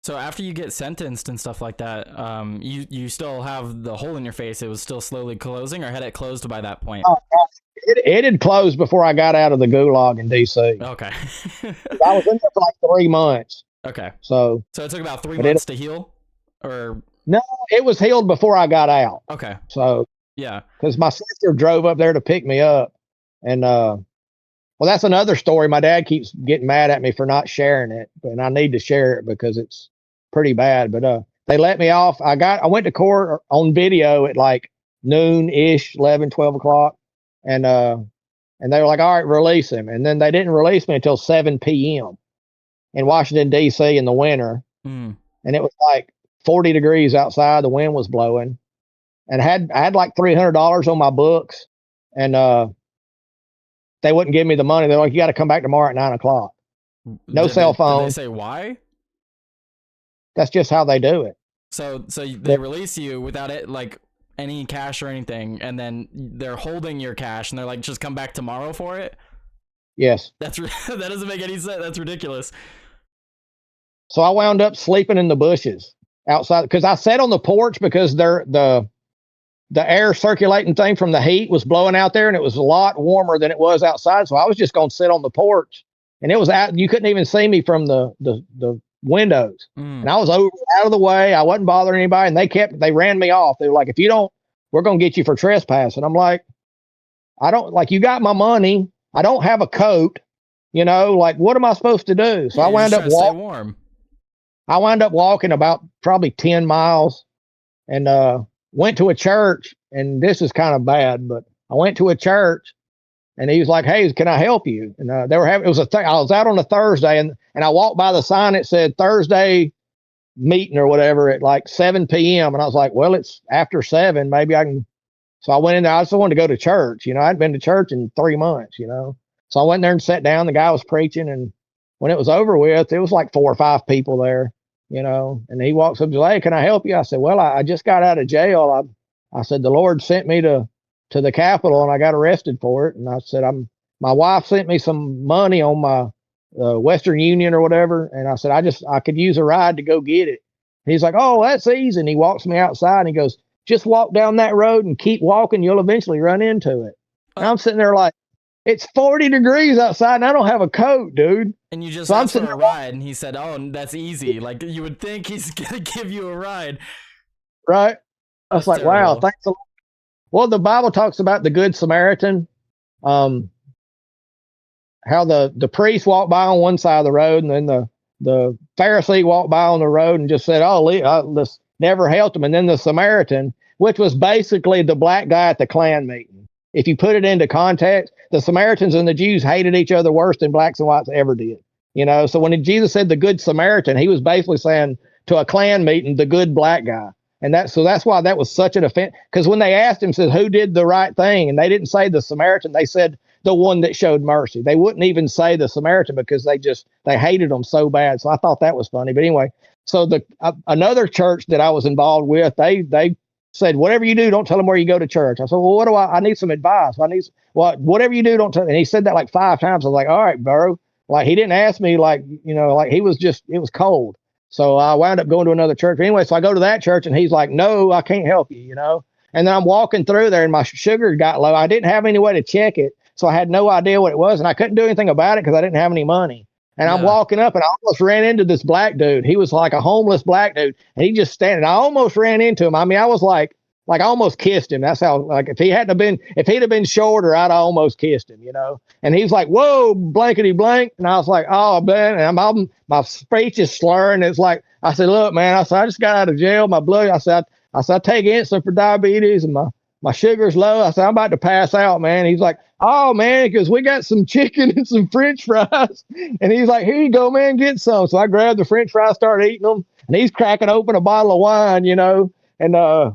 So after you get sentenced and stuff like that, you still have the hole in your face. It was still slowly closing, or had it closed by that point? It had closed before I got out of the gulag in DC. Okay. I was in there for like 3 months. Okay. So, So it took about 3 but it months to heal, or no, it was healed before I got out. okay. So, Yeah. because my sister drove up there to pick me up, and well, that's another story. My dad keeps getting mad at me for not sharing it, and I need to share it because it's pretty bad. But they let me off. I went to court on video at like noon ish, 11, 12 o'clock, and they were like, "All right, release him." And then they didn't release me until 7 p.m. in Washington D.C. in the winter, Mm. and it was like 40 degrees outside. The wind was blowing, and I had like $300 on my books, and they wouldn't give me the money. They're like, "You got to come back tomorrow at 9 o'clock." No cell phone. Did they say why? That's just how they do it. So they release you without it, like any cash or anything, and then they're holding your cash, and they're like, "Just come back tomorrow for it." Yes. That doesn't make any sense. That's ridiculous. So I wound up sleeping in the bushes outside because I sat on the porch because the air circulating thing from the heat was blowing out there, and it was a lot warmer than it was outside. So I was just going to sit on the porch, and it was out. You couldn't even see me from the windows, and I was out of the way. I wasn't bothering anybody, and they ran me off. They were like, "If you don't, we're going to get you for trespassing." I'm like, "I don't like you got my money. I don't have a coat. Like what am I supposed to do?" So yeah, I wound up walking. Warm. I wound up walking about probably 10 miles, and went to a church. And this is kind of bad, but I went to a church, and he was like, "Hey, can I help you?" And they were having, it was I was out on a Thursday, and I walked by the sign that said Thursday meeting or whatever at like 7 p.m. And I was like, "Well, it's after 7, maybe I can." So I went in there. I just wanted to go to church. I hadn't been to church in 3 months. So I went there and sat down. The guy was preaching, and when it was over with, it was like 4 or 5 people there. And he walks up and says, "Hey, can I help you?" I said, "Well, I just got out of jail. I said, the Lord sent me to the Capitol, and I got arrested for it." And I said, my wife sent me some money on my Western Union or whatever. And I said, I could use a ride to go get it. And he's like, "Oh, that's easy." And he walks me outside, and he goes, "Just walk down that road and keep walking. You'll eventually run into it." And I'm sitting there like, it's 40 degrees outside, and I don't have a coat, dude. And you just asked for a ride, and he said, "Oh, that's easy." Like you would think he's gonna give you a ride, right? I was like, terrible. Wow, thanks a lot. Well, the Bible talks about the Good Samaritan, how the priest walked by on one side of the road, and then the Pharisee walked by on the road and just said, "Oh, this never helped him." And then the Samaritan, which was basically the black guy at the Klan meeting. If you put it into context, the Samaritans and the Jews hated each other worse than blacks and whites ever did. So when Jesus said the Good Samaritan, he was basically saying to a Klan meeting, the good black guy. And that's why that was such an offense. Because when they asked him, said, "Who did the right thing?" And they didn't say the Samaritan, they said the one that showed mercy. They wouldn't even say the Samaritan because they hated him so bad. So I thought that was funny. But anyway, so another church that I was involved with, they said, "Whatever you do, don't tell them where you go to church." I said, "Well, what do I need some advice. Whatever you do, don't tell." And he said that like 5 times. I was like, "All right, bro." Like he didn't ask me like he was just, it was cold. So I wound up going to another church. Anyway, so I go to that church, and he's like, "No, I can't help you." And then I'm walking through there, and my sugar got low. I didn't have any way to check it. So I had no idea what it was, and I couldn't do anything about it because I didn't have any money. And I'm walking up, and I almost ran into this black dude. He was like a homeless black dude, and he just standing. I almost ran into him. I mean, I was like I almost kissed him. That's how, like, if he'd have been shorter, I'd almost kissed him, And he's like, "Whoa, blankety blank." And I was like, "Oh, man." And my speech is slurring. It's like, I said, "Look, man," I said, "I just got out of jail. My blood," I said, "I take insulin for diabetes, and my sugar's low." I said, "I'm about to pass out, man." He's like, "Oh, man," because we got some chicken and some French fries. And he's like, "Here you go, man, get some." So I grabbed the French fries, started eating them, and he's cracking open a bottle of wine, and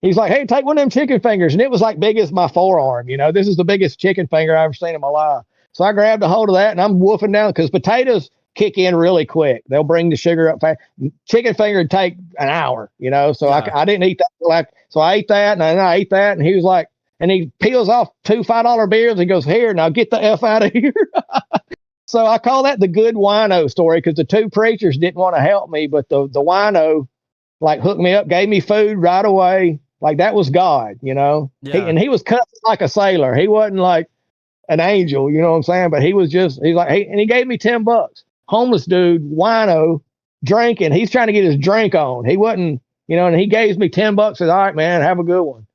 he's like, "Hey, take one of them chicken fingers." And it was like big as my forearm. This is the biggest chicken finger I've ever seen in my life. So I grabbed a hold of that, and I'm wolfing down because potatoes kick in really quick. They'll bring the sugar up fast. Chicken finger would take an hour, So yeah. I didn't eat that. So I ate that, and then I ate that. And he was like, and he peels off 2 $5 bills and goes, "Here, now get the F out of here." So I call that the good wino story because the two preachers didn't want to help me, but the wino like hooked me up, gave me food right away. Like that was God, you know. Yeah. He was cut like a sailor. He wasn't like an angel, you know what I'm saying? But he's like, hey, and he gave me $10. Homeless dude, wino, drinking. He's trying to get his drink on. He wasn't, you know, and he gave me $10. Said, all right, man, have a good one.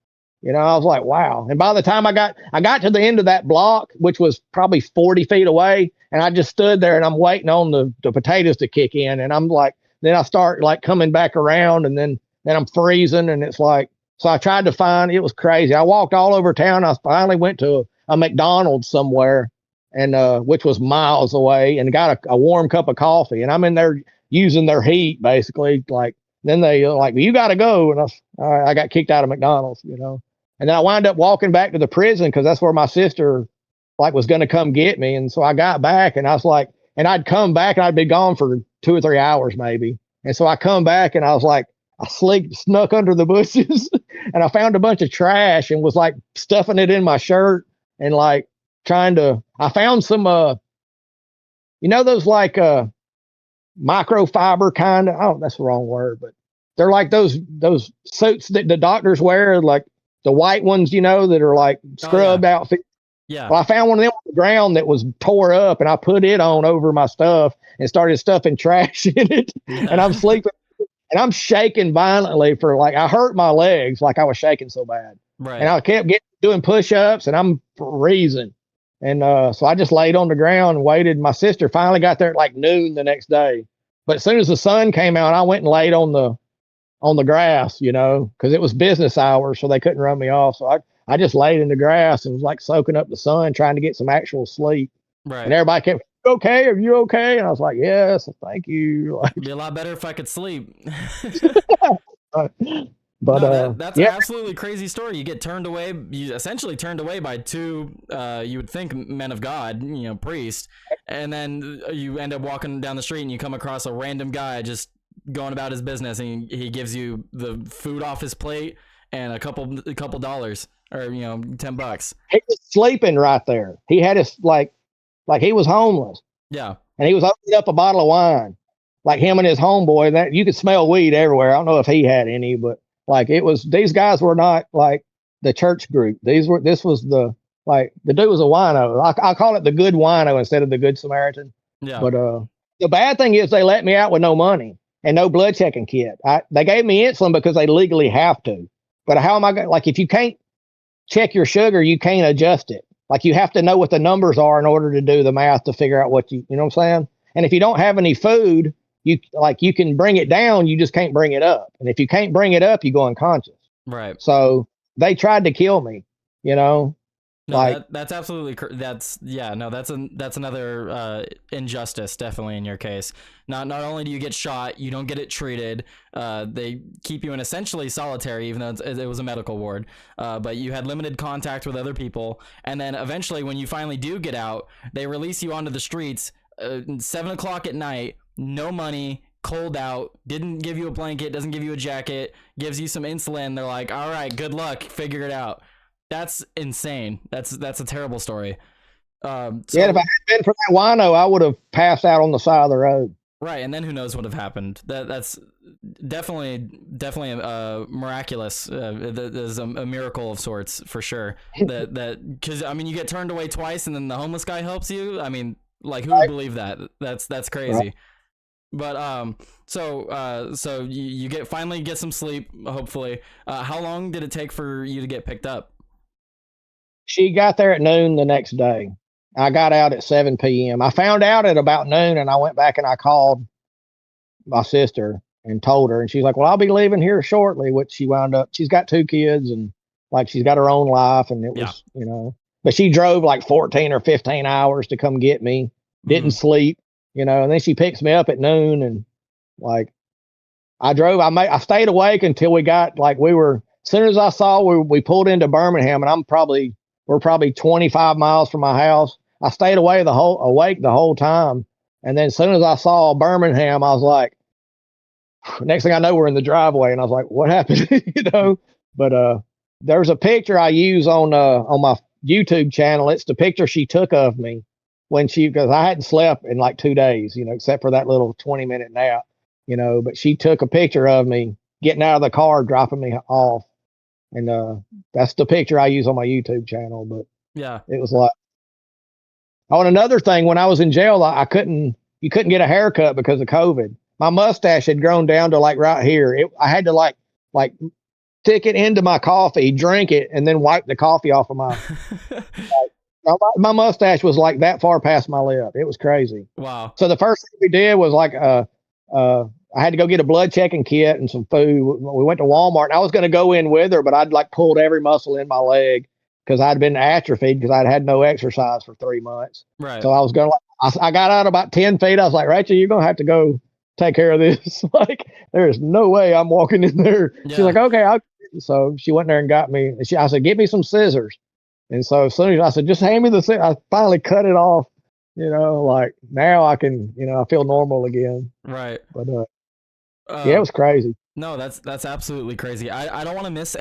You know, I was like, wow. And by the time I got to the end of that block, which was probably 40 feet away, and I just stood there and I'm waiting on the potatoes to kick in. And I'm like, then I start like coming back around and then I'm freezing. And it's like, so I tried to find, it was crazy. I walked all over town. I finally went to a McDonald's somewhere and, which was miles away and got a warm cup of coffee. And I'm in there using their heat basically. Like, then they like, you got to go. And I got kicked out of McDonald's, you know. And then I wound up walking back to the prison because that's where my sister like was going to come get me. And so I got back and I was like, and I'd come back and I'd be gone for 2 or 3 hours maybe. And so I come back and I was like, I snuck under the bushes and I found a bunch of trash and was like stuffing it in my shirt and like I found some, you know, those like, microfiber kind of, oh, that's the wrong word, but they're like those suits that the doctors wear, like the white ones, you know, that are like scrubbed outfit. Yeah. Well, I found one of them on the ground that was tore up and I put it on over my stuff and started stuffing trash in it. And I'm sleeping and I'm shaking violently for like, I hurt my legs. Like I was shaking so bad. Right. And I kept doing push-ups and I'm freezing. And, so I just laid on the ground and waited. My sister finally got there at like noon the next day. But as soon as the sun came out, I went and laid on the grass, you know, because it was business hours, so they couldn't run me off. So I just laid in the grass and was like soaking up the sun, trying to get some actual sleep. Right. And everybody kept, okay, are you okay? And I was like, yes, thank you. Like, it'd be a lot better if I could sleep. But no, that's an absolutely crazy story. You get turned away. You essentially turned away by two, you would think men of God, you know, priests, and then you end up walking down the street and you come across a random guy just going about his business, and he gives you the food off his plate and a couple dollars, or you know, $10. He was sleeping right there. He had his like he was homeless. Yeah, and he was opening up a bottle of wine, like him and his homeboy. That you could smell weed everywhere. I don't know if he had any, but. Like it was, these guys were not like the church group. This was the dude was a wino. I call it the good wino instead of the good Samaritan. Yeah. But the bad thing is they let me out with no money and no blood checking kit. They gave me insulin because they legally have to. But how am I going? Like if you can't check your sugar, you can't adjust it. Like you have to know what the numbers are in order to do the math to figure out what you know what I'm saying? And if you don't have any food, you can bring it down, you just can't bring it up. And if you can't bring it up, you go unconscious. Right. So they tried to kill me, you know. No, like that's absolutely that's another injustice definitely in your case. Not only do you get shot, you don't get it treated. They keep you in essentially solitary, even though it was a medical ward. But you had limited contact with other people, and then eventually, when you finally do get out, they release you onto the streets. 7 o'clock at night, no money, cold out, didn't give you a blanket, doesn't give you a jacket, gives you some insulin. They're like, all right, good luck, figure it out. That's insane. That's a terrible story. Yeah, if I hadn't been for that wino, I would have passed out on the side of the road. Right, and then who knows what would have happened. That's definitely miraculous. There's a miracle of sorts for sure. that because I mean, you get turned away twice, and then the homeless guy helps you. I mean, like who would believe that? That's crazy. Right. But so you finally get some sleep. Hopefully, how long did it take for you to get picked up? She got there at noon the next day. I got out at 7 p.m. I found out at about noon, and I went back and I called my sister and told her, and she's like, well, I'll be leaving here shortly, which she wound up. She's got 2 kids, and like she's got her own life, and it was, you know, but she drove like 14 or 15 hours to come get me, didn't sleep, you know, and then she picks me up at noon, and like I stayed awake until we got like as soon as I saw we pulled into Birmingham, and we're probably 25 miles from my house. I stayed awake the whole time. And then as soon as I saw Birmingham, I was like, next thing I know, we're in the driveway, and I was like, what happened? You know, but, there's a picture I use on my YouTube channel. It's the picture she took of me. when because I hadn't slept in like 2 days, except for that little 20-minute nap, but she took a picture of me getting out of the car, dropping me off. And that's the picture I use on my YouTube channel. But Yeah. it was like, oh, and another thing, when I was in jail, you couldn't get a haircut because of COVID. My mustache had grown down to like right here. I had to like stick it into my coffee, drink it, and then wipe the coffee off of my mustache was like that far past my lip. It was crazy. Wow. So the first thing we did was like I had to go get a blood checking kit and some food. We went to Walmart, and I was going to go in with her, but I'd like pulled every muscle in my leg because I'd been atrophied because I'd had no exercise for 3 months. Right. So I was going to, I got out about 10 feet. I was like, Rachel, you're going to have to go take care of this. Like, there's no way I'm walking in there. Yeah. She's like, okay. So she went there and got me. I said, get me some scissors. And so as soon as I said, just hand me the scissors, I finally cut it off. Like now I can, I feel normal again. Right. But yeah, it was crazy. No, that's absolutely crazy. I don't want to miss